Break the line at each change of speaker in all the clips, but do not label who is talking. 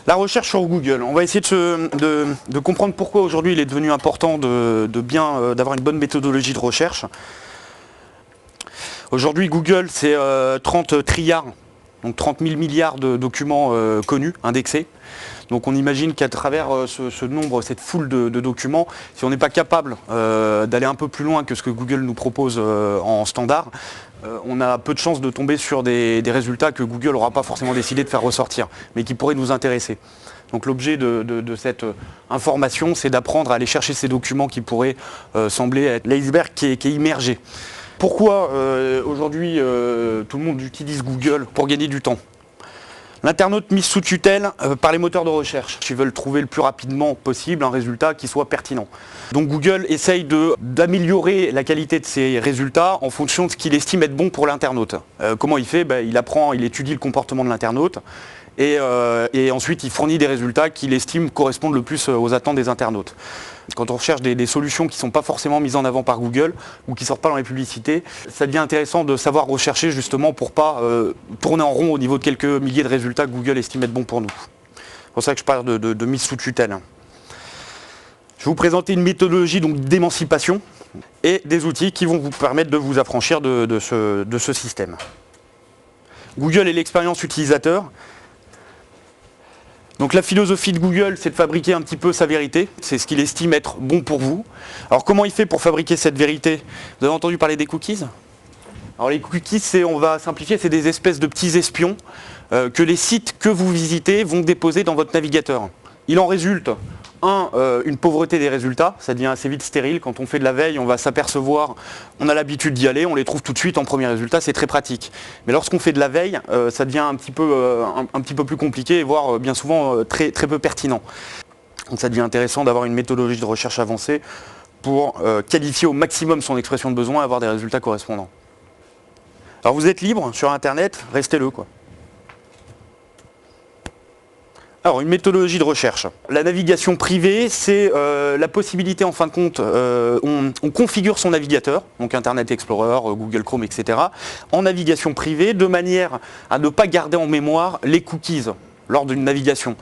La recherche sur Google. On va essayer de comprendre pourquoi aujourd'hui il est devenu important d'avoir une bonne méthodologie de recherche. Aujourd'hui Google c'est 30 trilliards, donc 30 000 milliards de documents connus, indexés. Donc on imagine qu'à travers ce nombre, cette foule de documents, si on n'est pas capable d'aller un peu plus loin que ce que Google nous propose en standard, on a peu de chances de tomber sur des résultats que Google n'aura pas forcément décidé de faire ressortir, mais qui pourraient nous intéresser. Donc l'objet de cette information, c'est d'apprendre à aller chercher ces documents qui pourraient sembler être l'iceberg qui est immergé. Pourquoi aujourd'hui tout le monde utilise Google pour gagner du temps ? L'internaute mis sous tutelle par les moteurs de recherche qui veulent trouver le plus rapidement possible un résultat qui soit pertinent. Donc Google essaye d'améliorer la qualité de ses résultats en fonction de ce qu'il estime être bon pour l'internaute. Comment il fait ? Il étudie le comportement de l'internaute et ensuite il fournit des résultats qu'il estime correspondent le plus aux attentes des internautes. Quand on recherche des solutions qui ne sont pas forcément mises en avant par Google ou qui ne sortent pas dans les publicités, ça devient intéressant de savoir rechercher justement pour ne pas tourner en rond au niveau de quelques milliers de résultats que Google estime être bons pour nous. C'est pour ça que je parle de mise sous tutelle. Je vais vous présenter une méthodologie d'émancipation et des outils qui vont vous permettre de vous affranchir de ce système. Google et l'expérience utilisateur. Donc la philosophie de Google, c'est de fabriquer un petit peu sa vérité, c'est ce qu'il estime être bon pour vous. Alors comment il fait pour fabriquer cette vérité ? Vous avez entendu parler des cookies ? Alors les cookies, on va simplifier, c'est des espèces de petits espions que les sites que vous visitez vont déposer dans votre navigateur. Il en résulte, une pauvreté des résultats, ça devient assez vite stérile. Quand on fait de la veille, on va s'apercevoir, on a l'habitude d'y aller, on les trouve tout de suite en premier résultat, c'est très pratique. Mais lorsqu'on fait de la veille, ça devient un petit peu plus compliqué, voire bien souvent très peu pertinent. Donc ça devient intéressant d'avoir une méthodologie de recherche avancée pour qualifier au maximum son expression de besoin et avoir des résultats correspondants. Alors vous êtes libre sur Internet, restez-le quoi. Alors, une méthodologie de recherche. La navigation privée, c'est la possibilité, en fin de compte, on configure son navigateur, donc Internet Explorer, Google Chrome, etc., en navigation privée, de manière à ne pas garder en mémoire les cookies lors d'une navigation.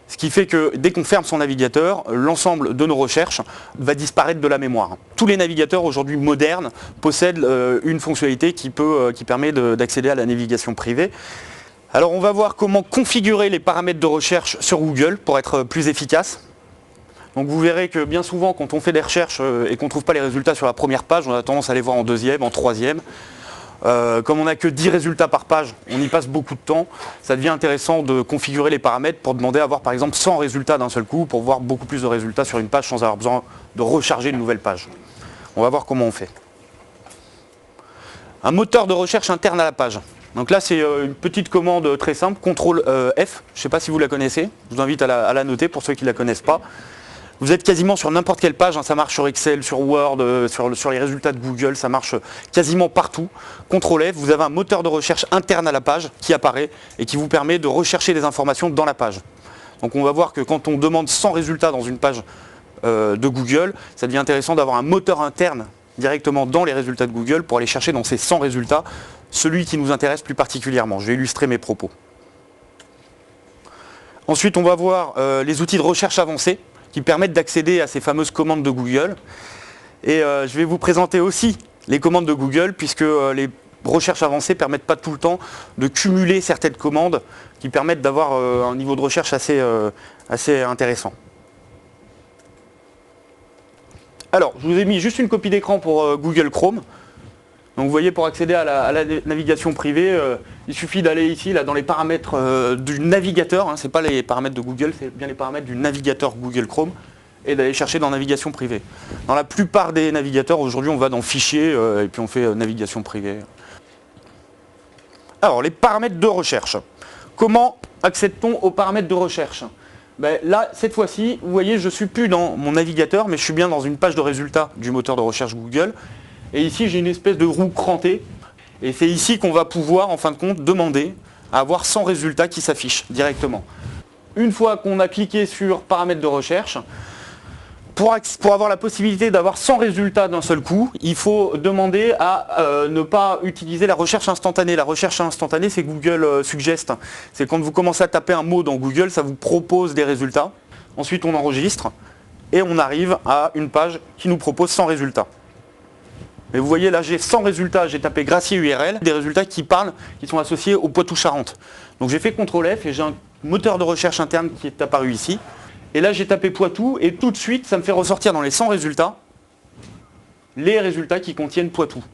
Ce qui fait que dès qu'on ferme son navigateur, l'ensemble de nos recherches va disparaître de la mémoire. Tous les navigateurs aujourd'hui modernes possèdent une fonctionnalité qui permet d'accéder à la navigation privée. Alors on va voir comment configurer les paramètres de recherche sur Google pour être plus efficace. Donc vous verrez que bien souvent quand on fait des recherches et qu'on ne trouve pas les résultats sur la première page, on a tendance à les voir en deuxième, en troisième. Comme on n'a que 10 résultats par page, on y passe beaucoup de temps. Ça devient intéressant de configurer les paramètres pour demander à avoir par exemple 100 résultats d'un seul coup pour voir beaucoup plus de résultats sur une page sans avoir besoin de recharger une nouvelle page. On va voir comment on fait. Un moteur de recherche interne à la page. Donc là c'est une petite commande très simple, CTRL F, je ne sais pas si vous la connaissez, je vous invite à la noter pour ceux qui ne la connaissent pas. Vous êtes quasiment sur n'importe quelle page, ça marche sur Excel, sur Word, sur les résultats de Google, ça marche quasiment partout. CTRL F, vous avez un moteur de recherche interne à la page qui apparaît et qui vous permet de rechercher des informations dans la page. Donc on va voir que quand on demande 100 résultats dans une page de Google, ça devient intéressant d'avoir un moteur interne directement dans les résultats de Google pour aller chercher dans ces 100 résultats celui qui nous intéresse plus particulièrement. Je vais illustrer mes propos. Ensuite, on va voir les outils de recherche avancés qui permettent d'accéder à ces fameuses commandes de Google. Et je vais vous présenter aussi les commandes de Google puisque les recherches avancées ne permettent pas tout le temps de cumuler certaines commandes qui permettent d'avoir un niveau de recherche assez intéressant. Alors, je vous ai mis juste une copie d'écran pour Google Chrome. Donc vous voyez, pour accéder à la navigation privée, il suffit d'aller ici, là, dans les paramètres du navigateur, ce n'est pas les paramètres de Google, c'est bien les paramètres du navigateur Google Chrome, et d'aller chercher dans navigation privée. Dans la plupart des navigateurs, aujourd'hui, on va dans Fichier, et puis on fait navigation privée. Alors, les paramètres de recherche. Comment accède-t-on aux paramètres de recherche ? Là, cette fois-ci, vous voyez, je ne suis plus dans mon navigateur, mais je suis bien dans une page de résultats du moteur de recherche Google. Et ici, j'ai une espèce de roue crantée. Et c'est ici qu'on va pouvoir, en fin de compte, demander à avoir 100 résultats qui s'affichent directement. Une fois qu'on a cliqué sur paramètres de recherche, Pour avoir la possibilité d'avoir 100 résultats d'un seul coup, il faut demander à ne pas utiliser la recherche instantanée. La recherche instantanée, c'est Google Suggest. C'est quand vous commencez à taper un mot dans Google, ça vous propose des résultats. Ensuite, on enregistre et on arrive à une page qui nous propose 100 résultats. Mais vous voyez là, j'ai 100 résultats, j'ai tapé Gracier URL, des résultats qui sont associés au Poitou-Charentes. Donc j'ai fait CTRL F et j'ai un moteur de recherche interne qui est apparu ici. Et là, j'ai tapé Poitou et tout de suite, ça me fait ressortir dans les 100 résultats les résultats qui contiennent Poitou.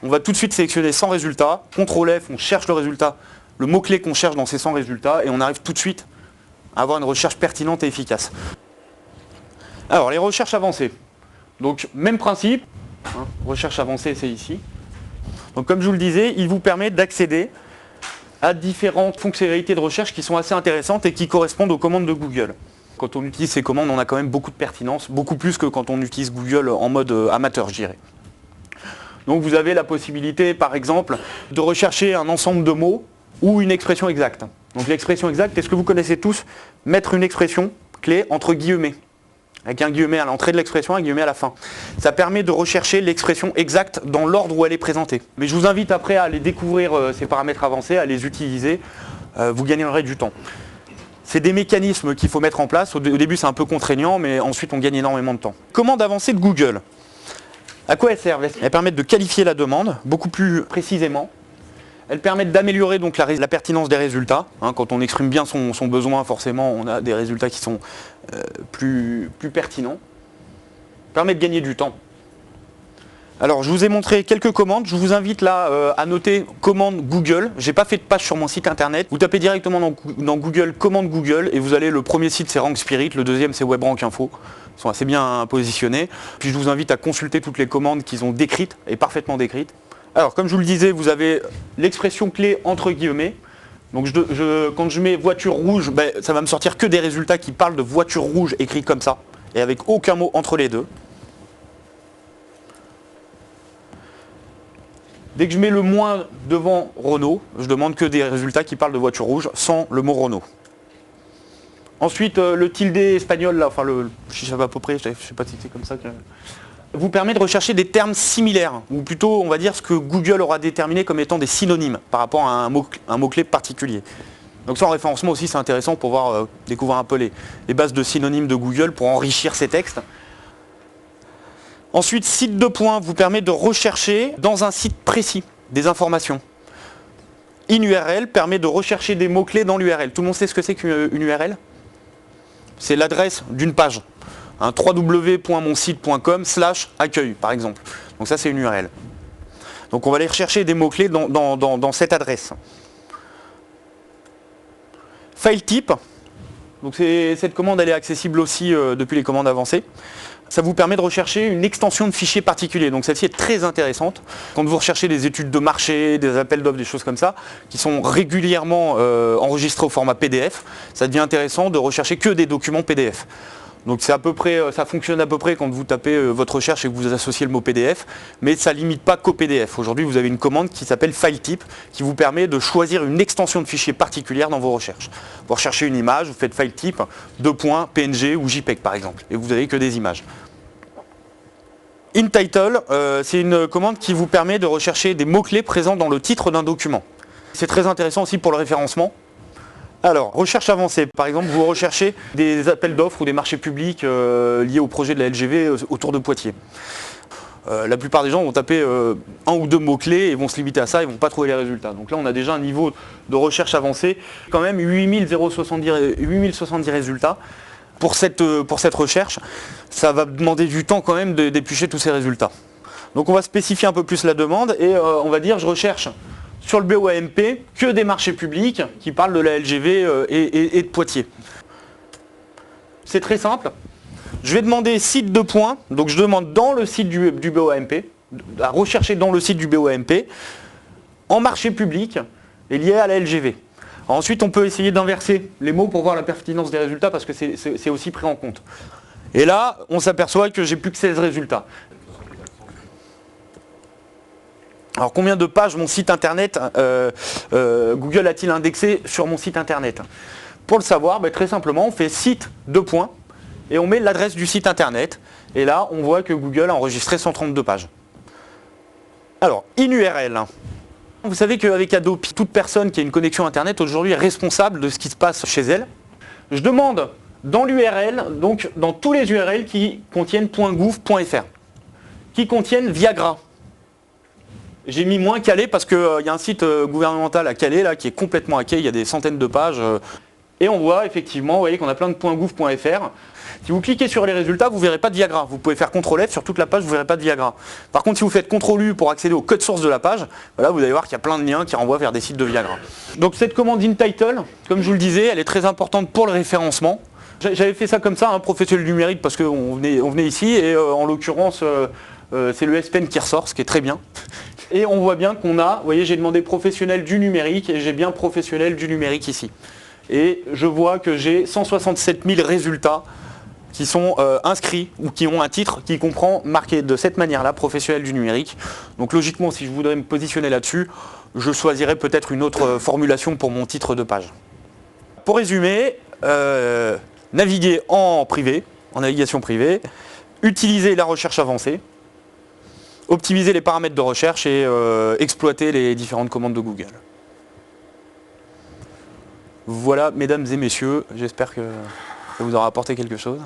On va tout de suite sélectionner 100 résultats, CTRL F, on cherche le résultat, le mot-clé qu'on cherche dans ces 100 résultats et on arrive tout de suite à avoir une recherche pertinente et efficace. Alors, les recherches avancées. Donc, même principe, hein, recherche avancée, c'est ici. Donc, comme je vous le disais, il vous permet d'accéder à différentes fonctionnalités de recherche qui sont assez intéressantes et qui correspondent aux commandes de Google. Quand on utilise ces commandes, on a quand même beaucoup de pertinence, beaucoup plus que quand on utilise Google en mode amateur, je dirais. Donc vous avez la possibilité, par exemple, de rechercher un ensemble de mots ou une expression exacte. Donc l'expression exacte, est-ce que vous connaissez tous mettre une expression clé entre guillemets, avec un guillemet à l'entrée de l'expression, un guillemet à la fin. Ça permet de rechercher l'expression exacte dans l'ordre où elle est présentée. Mais je vous invite après à aller découvrir ces paramètres avancés, à les utiliser, vous gagnerez du temps. C'est des mécanismes qu'il faut mettre en place. Au début, c'est un peu contraignant, mais ensuite, on gagne énormément de temps. Commande avancée de Google. À quoi elles servent? Elles permettent de qualifier la demande beaucoup plus précisément. Elles permettent d'améliorer donc la pertinence des résultats. Hein, quand on exprime bien son besoin, forcément, on a des résultats qui sont plus pertinents. Elles permettent de gagner du temps. Alors, je vous ai montré quelques commandes. Je vous invite là à noter commande Google. Je n'ai pas fait de page sur mon site internet. Vous tapez directement dans Google commande Google et vous allez, le premier site c'est Rank Spirit, le deuxième c'est WebRank Info. Ils sont assez bien positionnés. Puis je vous invite à consulter toutes les commandes qu'ils ont décrites et parfaitement décrites. Alors, comme je vous le disais, vous avez l'expression clé entre guillemets. Donc quand je mets voiture rouge, ça va me sortir que des résultats qui parlent de voiture rouge écrit comme ça et avec aucun mot entre les deux. Dès que je mets le moins devant Renault, je demande que des résultats qui parlent de voiture rouge sans le mot Renault. Ensuite, le tilde espagnol, là, enfin je sais pas à peu près, je ne sais pas si c'est comme ça, vous permet de rechercher des termes similaires, ou plutôt on va dire ce que Google aura déterminé comme étant des synonymes par rapport à un mot-clé particulier. Donc ça en référencement aussi c'est intéressant pour voir, découvrir un peu les bases de synonymes de Google pour enrichir ces textes. Ensuite, site de points vous permet de rechercher dans un site précis des informations. InURL permet de rechercher des mots-clés dans l'URL. Tout le monde sait ce que c'est qu'une URL? C'est l'adresse d'une page. www.monsite.com/accueil par exemple. Donc ça c'est une URL. Donc on va aller rechercher des mots-clés dans cette adresse. File type. Donc cette commande elle est accessible aussi depuis les commandes avancées. Ça vous permet de rechercher une extension de fichier particulier. Donc celle-ci est très intéressante. Quand vous recherchez des études de marché, des appels d'offres, des choses comme ça, qui sont régulièrement enregistrés au format PDF, ça devient intéressant de rechercher que des documents PDF. Donc c'est à peu près, ça fonctionne à peu près quand vous tapez votre recherche et que vous associez le mot PDF, mais ça ne limite pas qu'au PDF. Aujourd'hui, vous avez une commande qui s'appelle File Type, qui vous permet de choisir une extension de fichier particulière dans vos recherches. Vous recherchez une image, vous faites File Type, PNG ou JPEG par exemple, et vous n'avez que des images. InTitle, c'est une commande qui vous permet de rechercher des mots-clés présents dans le titre d'un document. C'est très intéressant aussi pour le référencement. Alors, recherche avancée, par exemple, vous recherchez des appels d'offres ou des marchés publics liés au projet de la LGV autour de Poitiers. La plupart des gens vont taper un ou deux mots-clés et vont se limiter à ça, ils ne vont pas trouver les résultats. Donc là, on a déjà un niveau de recherche avancé, quand même 8070 résultats. Pour cette recherche, ça va demander du temps quand même d'éplucher tous ces résultats. Donc on va spécifier un peu plus la demande et on va dire je recherche sur le BOAMP que des marchés publics qui parlent de la LGV et de Poitiers. C'est très simple. Je vais demander site de points, donc je demande dans le site du BOAMP, à rechercher dans le site du BOAMP, en marché public et lié à la LGV. Ensuite, on peut essayer d'inverser les mots pour voir la pertinence des résultats parce que c'est aussi pris en compte. Et là, on s'aperçoit que j'ai plus que 16 résultats. Alors, combien de pages mon site internet Google a-t-il indexé sur mon site internet? Pour le savoir, très simplement, on fait site de points et on met l'adresse du site internet. Et là, on voit que Google a enregistré 132 pages. Alors, InURL. Vous savez qu'avec Adobe, toute personne qui a une connexion internet aujourd'hui est responsable de ce qui se passe chez elle. Je demande dans l'URL, donc dans tous les URL qui contiennent .gouv.fr, qui contiennent Viagra. J'ai mis moins Calais parce qu'il y a un site gouvernemental à Calais là, qui est complètement hacké, il y a des centaines de pages. Et on voit effectivement, vous voyez qu'on a plein de .gouv.fr. Si vous cliquez sur les résultats, vous ne verrez pas de Viagra. Vous pouvez faire CTRL F sur toute la page, vous ne verrez pas de Viagra. Par contre, si vous faites CTRL U pour accéder au code source de la page, voilà, vous allez voir qu'il y a plein de liens qui renvoient vers des sites de Viagra. Donc cette commande InTitle, comme je vous le disais, elle est très importante pour le référencement. J'avais fait ça comme ça, professionnel numérique, parce qu'on venait ici, et en l'occurrence, c'est le SPN qui ressort, ce qui est très bien. Et on voit bien qu'on a, vous voyez, j'ai demandé professionnel du numérique, et j'ai bien professionnel du numérique ici. Et je vois que j'ai 167 000 résultats qui sont inscrits ou qui ont un titre qui comprend marqué de cette manière-là, professionnel du numérique. Donc logiquement, si je voudrais me positionner là-dessus, je choisirais peut-être une autre formulation pour mon titre de page. Pour résumer, naviguer en privé, en navigation privée, utiliser la recherche avancée, optimiser les paramètres de recherche et exploiter les différentes commandes de Google. Voilà, mesdames et messieurs, j'espère que ça vous aura apporté quelque chose.